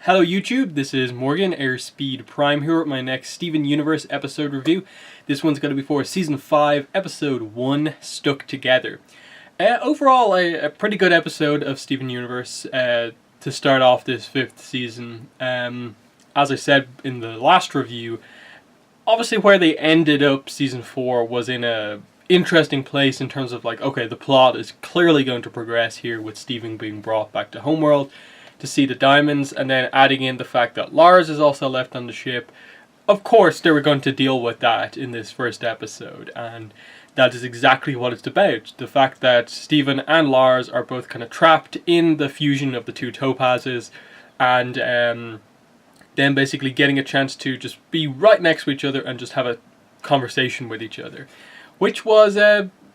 Hello YouTube, this is Morgan, Airspeed Prime here with my next Steven Universe episode review. This one's going to be for Season 5, Episode 1, Stuck Together. Overall, a pretty good episode of Steven Universe to start off this 5th season. As I said in the last review, obviously where they ended up Season 4 was in a interesting place in terms of okay, the plot is clearly going to progress here with Steven being brought back to Homeworld to see the diamonds, and then adding in the fact that Lars is also left on the ship. Of course, they were going to deal with that in this first episode, and that is exactly what it's about. The fact that Steven and Lars are both kind of trapped in the fusion of the two topazes, and then basically getting a chance to just be right next to each other and just have a conversation with each other, which was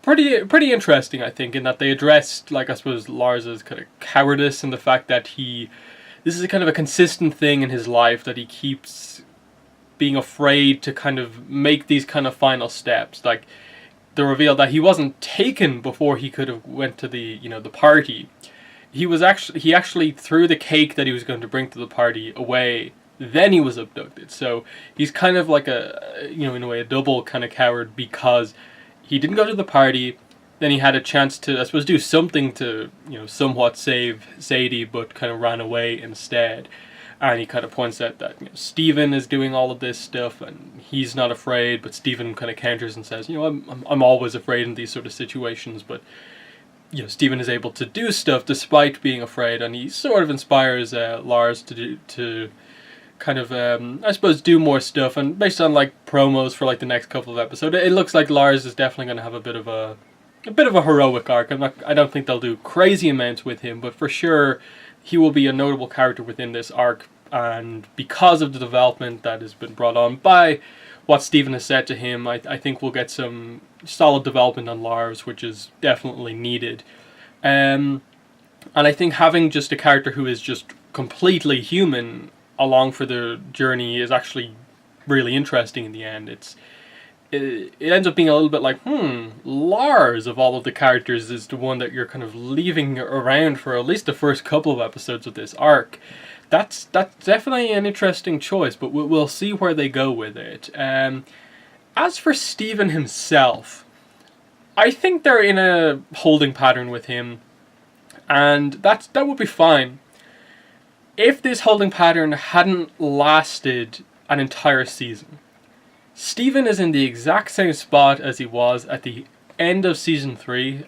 pretty interesting, I think, in that they addressed, I suppose, Lars's kind of cowardice and the fact that this is a kind of a consistent thing in his life, that he keeps being afraid to kind of make these kind of final steps. Like the reveal that he wasn't taken before he could have went to the party. He actually threw the cake that he was going to bring to the party away. Then he was abducted. So he's kind of like in a way, a double kind of coward, because he didn't go to the party, then he had a chance to, I suppose, do something to, somewhat save Sadie, but kind of ran away instead. And he kind of points out that Steven is doing all of this stuff and he's not afraid, but Steven kind of counters and says, I'm always afraid in these sort of situations, but Steven is able to do stuff despite being afraid, and he sort of inspires Lars to kind of I suppose do more stuff. And based on promos for the next couple of episodes, it looks like Lars is definitely going to have a bit of a heroic arc. I don't think they'll do crazy amounts with him, but for sure he will be a notable character within this arc, and because of the development that has been brought on by what Steven has said to him, I think we'll get some solid development on Lars, which is definitely needed. And I think having just a character who is just completely human along for the journey is actually really interesting in the end. It ends up being a little bit like, Lars of all of the characters is the one that you're kind of leaving around for at least the first couple of episodes of this arc. That's definitely an interesting choice, but we'll see where they go with it. As for Steven himself, I think they're in a holding pattern with him, and that would be fine. If this holding pattern hadn't lasted an entire season, Steven is in the exact same spot as he was at the end of Season 3.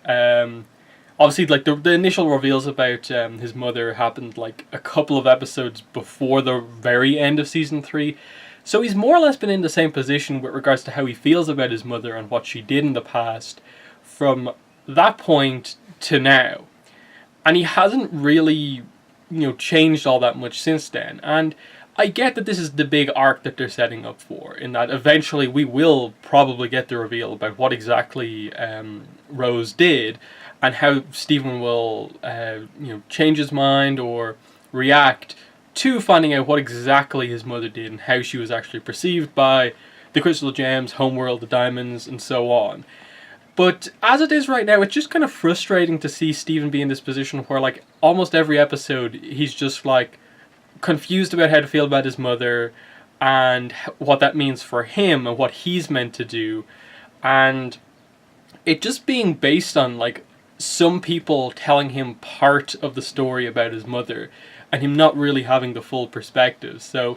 Obviously, the initial reveals about his mother happened a couple of episodes before the very end of Season 3. So he's more or less been in the same position with regards to how he feels about his mother and what she did in the past from that point to now. And he hasn't really changed all that much since then. And I get that this is the big arc that they're setting up for, in that eventually we will probably get the reveal about what exactly Rose did, and how Steven will change his mind or react to finding out what exactly his mother did and how she was actually perceived by the Crystal Gems, Homeworld, the Diamonds, and so on. But as it is right now, it's just kind of frustrating to see Steven be in this position where almost every episode he's just confused about how to feel about his mother and what that means for him and what he's meant to do, and it just being based on some people telling him part of the story about his mother and him not really having the full perspective. So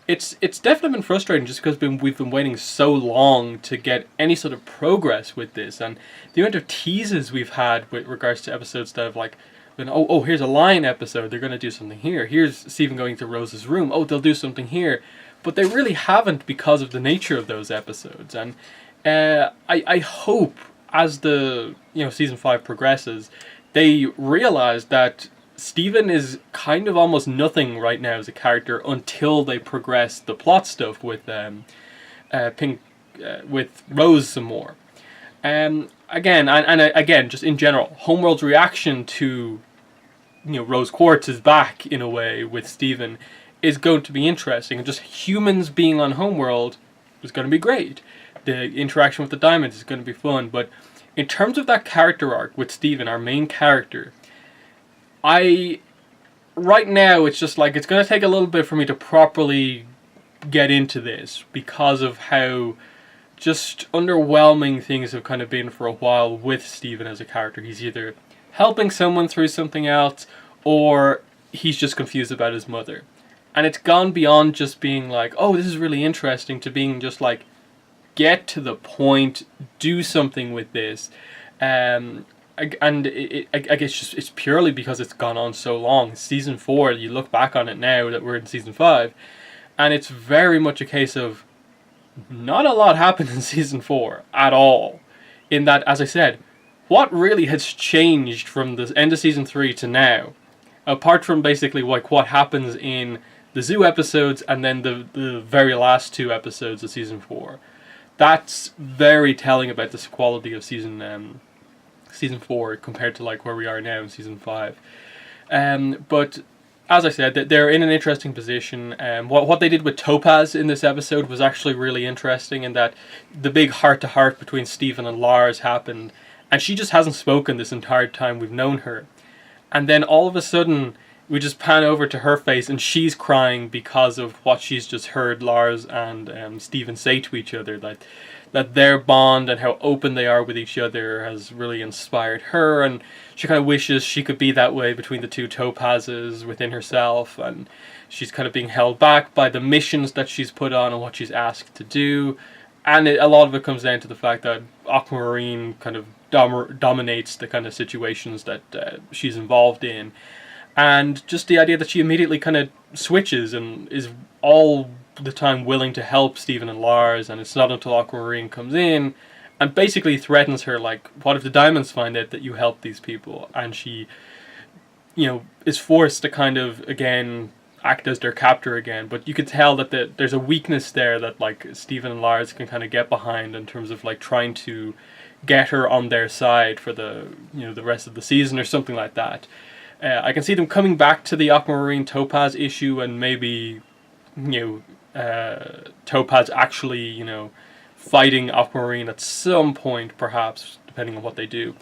it's definitely been frustrating, just because we've been waiting so long to get any sort of progress with this, and the amount of teases we've had with regards to episodes that have here's a lion episode, they're going to do something here. Here's Steven going to Rose's room. Oh, they'll do something here. But they really haven't, because of the nature of those episodes. And I hope as the Season 5 progresses, they realize that Steven is kind of almost nothing right now as a character until they progress the plot stuff with with Rose some more. Again, just in general, Homeworld's reaction to Rose Quartz is back in a way with Steven is going to be interesting, and just humans being on Homeworld is going to be great. The interaction with the Diamonds is going to be fun, but in terms of that character arc with Steven, our main character, I right now it's just like it's going to take a little bit for me to properly get into this because of how just underwhelming things have kind of been for a while with Steven as a character. He's either helping someone through something else, or he's just confused about his mother. And it's gone beyond just being like, oh, this is really interesting, to being just like, get to the point, do something with this. And I guess just it's purely because it's gone on so long. Season 4, you look back on it now that we're in season 5, and it's very much a case of not a lot happened in season 4 at all. In that, as I said, what really has changed from the end of season 3 to now, apart from basically like what happens in the zoo episodes and then the very last 2 episodes of season 4, that's very telling about the quality of season 4 compared to like where we are now in season 5. But as I said, they're in an interesting position. What they did with Topaz in this episode was actually really interesting, in that the big heart-to-heart between Steven and Lars happened, and she just hasn't spoken this entire time we've known her. And then all of a sudden, we just pan over to her face, and she's crying because of what she's just heard Lars and Steven say to each other. That their bond and how open they are with each other has really inspired her, and she kind of wishes she could be that way between the 2 Topazes within herself, and she's kind of being held back by the missions that she's put on and what she's asked to do. And a lot of it comes down to the fact that Aquamarine kind of dominates the kind of situations that she's involved in. And just the idea that she immediately kind of switches and is all the time willing to help Steven and Lars, and it's not until Aquamarine comes in and basically threatens her, like, what if the Diamonds find out that you helped these people? And she, is forced to kind of, again, act as their captor again. But you could tell that there's a weakness there that, like, Steven and Lars can kind of get behind in terms of, like, trying to get her on their side for the rest of the season or something like that. I can see them coming back to the Aquamarine Topaz issue, and maybe, Topaz actually, fighting Aquamarine at some point, perhaps, depending on what they do.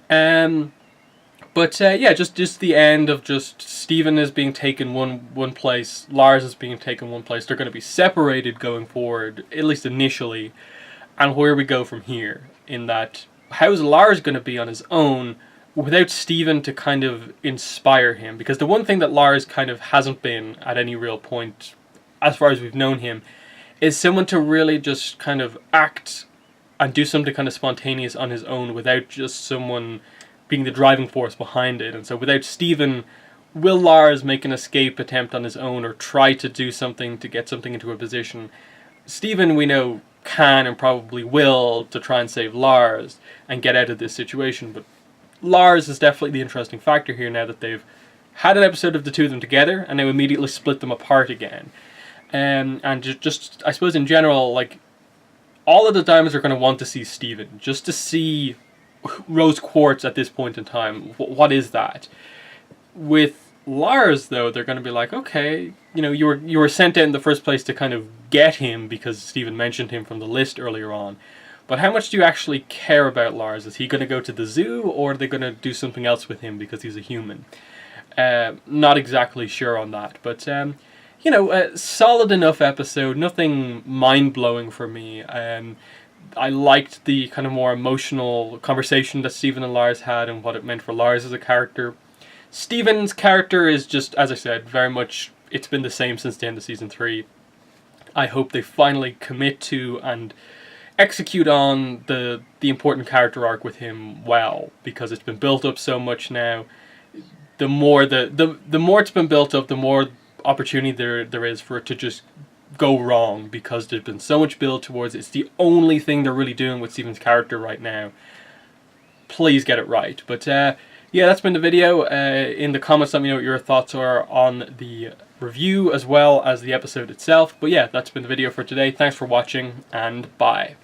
But just the end of just Steven is being taken one place, Lars is being taken one place. They're going to be separated going forward, at least initially. And where we go from here, in that, how's Lars going to be on his own without Steven to kind of inspire him? Because the one thing that Lars kind of hasn't been at any real point, as far as we've known him, is someone to really just kind of act and do something kind of spontaneous on his own without just someone being the driving force behind it. And so without Steven, will Lars make an escape attempt on his own or try to do something to get something into a position? Steven, we know, can and probably will to try and save Lars and get out of this situation. But Lars is definitely the interesting factor here now that they've had an episode of the 2 of them together and now immediately split them apart again. And just I suppose in general, like, all of the Diamonds are going to want to see Steven, just to see Rose Quartz at this point in time. What is that? With Lars, though, they're going to be like, okay, you were sent out in the first place to kind of get him because Steven mentioned him from the list earlier on. But how much do you actually care about Lars? Is he going to go to the zoo, or are they going to do something else with him because he's a human? Not exactly sure on that, but a solid enough episode, nothing mind-blowing for me. I liked the kind of more emotional conversation that Steven and Lars had and what it meant for Lars as a character. Steven's character is just, as I said, very much, it's been the same since the end of season 3. I hope they finally commit to and execute on the important character arc with him well, because it's been built up so much now. The more it's been built up, the more opportunity there is for it to just go wrong, because there's been so much build towards it. It's the only thing they're really doing with Steven's character right now. Please get it right. But yeah, that's been the video. In the comments, let me know what your thoughts are on the review as well as the episode itself. But yeah, that's been the video for today. Thanks for watching, and bye.